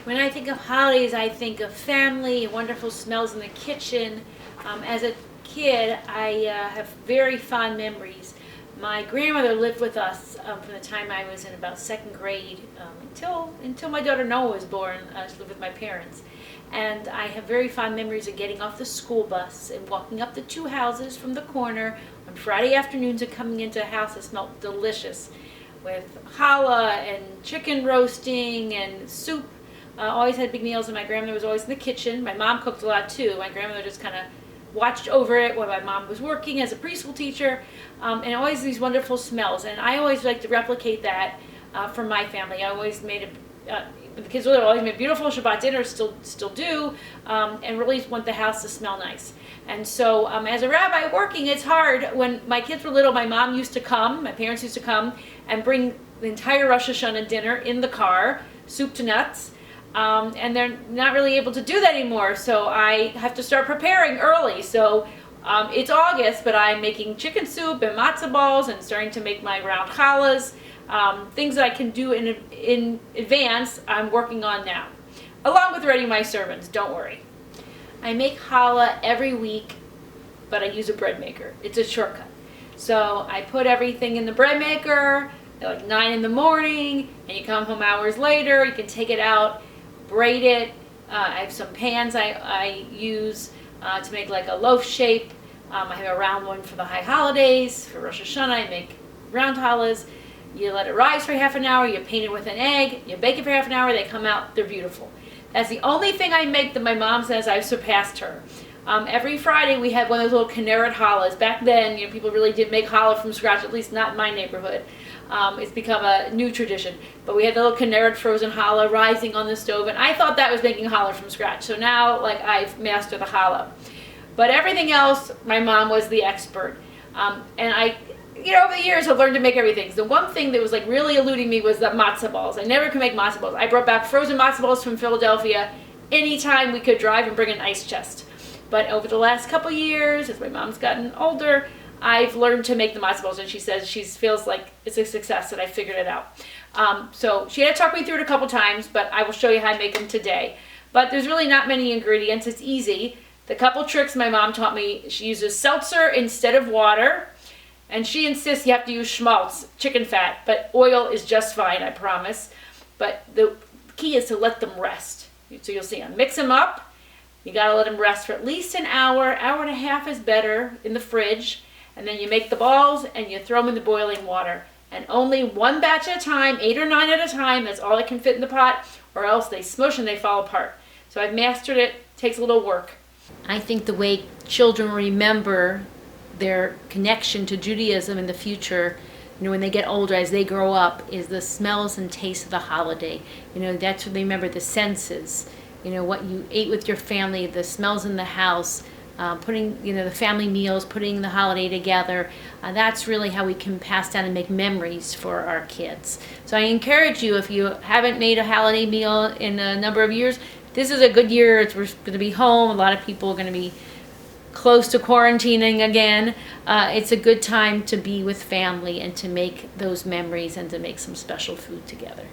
When I think of holidays, I think of family, wonderful smells in the kitchen. As a kid, I have very fond memories. My grandmother lived with us from the time I was in about second grade until my daughter Noah was born. She lived with my parents. And I have very fond memories of getting off the school bus and walking up the two houses from the corner on Friday afternoons and coming into a house that smelled delicious with challah and chicken roasting and soup. Always had big meals, and my grandmother was always in the kitchen. My mom cooked a lot too. My grandmother just kind of watched over it while my mom was working as a preschool teacher, and always these wonderful smells. And I always like to replicate that for my family. I always made when the kids were little, I always made beautiful Shabbat dinners, still do, and really want the house to smell nice. And so as a rabbi working, it's hard. When my kids were little, my mom used to come, my parents used to come and bring the entire Rosh Hashanah dinner in the car, soup to nuts. And they're not really able to do that anymore, so I have to start preparing early. So it's August, but I'm making chicken soup and matzah balls and starting to make my round challahs. Things that I can do in advance, I'm working on now, along with ready my sermons, don't worry. I make challah every week, but I use a bread maker. It's a shortcut. So I put everything in the bread maker at like 9 in the morning, and you come home hours later, you can take it out, braid it. I have some pans I use to make like a loaf shape. I have a round one for the high holidays. For Rosh Hashanah, I make round challahs. You let it rise for half an hour, you paint it with an egg, you bake it for half an hour, they come out, they're beautiful. That's the only thing I make that my mom says I've surpassed her. Every Friday we had one of those little Kinneret challahs. Back then, people really did make challah from scratch, at least not in my neighborhood. It's become a new tradition. But we had the little Kinneret frozen challah rising on the stove, and I thought that was making challah from scratch. So now, I've mastered the challah. But everything else, my mom was the expert. And I, over the years, I've learned to make everything. The one thing that was really eluding me was the matzah balls. I never could make matzah balls. I brought back frozen matzah balls from Philadelphia anytime we could drive and bring an ice chest. But over the last couple years, as my mom's gotten older, I've learned to make the matzah balls, and she says she feels like it's a success that I figured it out. So she had to talk me through it a couple times, but I will show you how I make them today. But there's really not many ingredients. It's easy. The couple tricks my mom taught me, she uses seltzer instead of water, and she insists you have to use schmaltz, chicken fat, but oil is just fine, I promise. But the key is to let them rest. So you'll see, I mix them up. You gotta let them rest for at least an hour. Hour and a half is better in the fridge. And then you make the balls and you throw them in the boiling water. And only one batch at a time, 8 or 9 at a time, that's all that can fit in the pot, or else they smush and they fall apart. So I've mastered it. Takes a little work. I think the way children remember their connection to Judaism in the future, when they get older, as they grow up, is the smells and tastes of the holiday. That's what they remember, the senses. What you ate with your family, the smells in the house, putting, the family meals, putting the holiday together. That's really how we can pass down and make memories for our kids. So I encourage you, if you haven't made a holiday meal in a number of years, this is a good year. We're going to be home. A lot of people are going to be close to quarantining again. It's a good time to be with family and to make those memories and to make some special food together.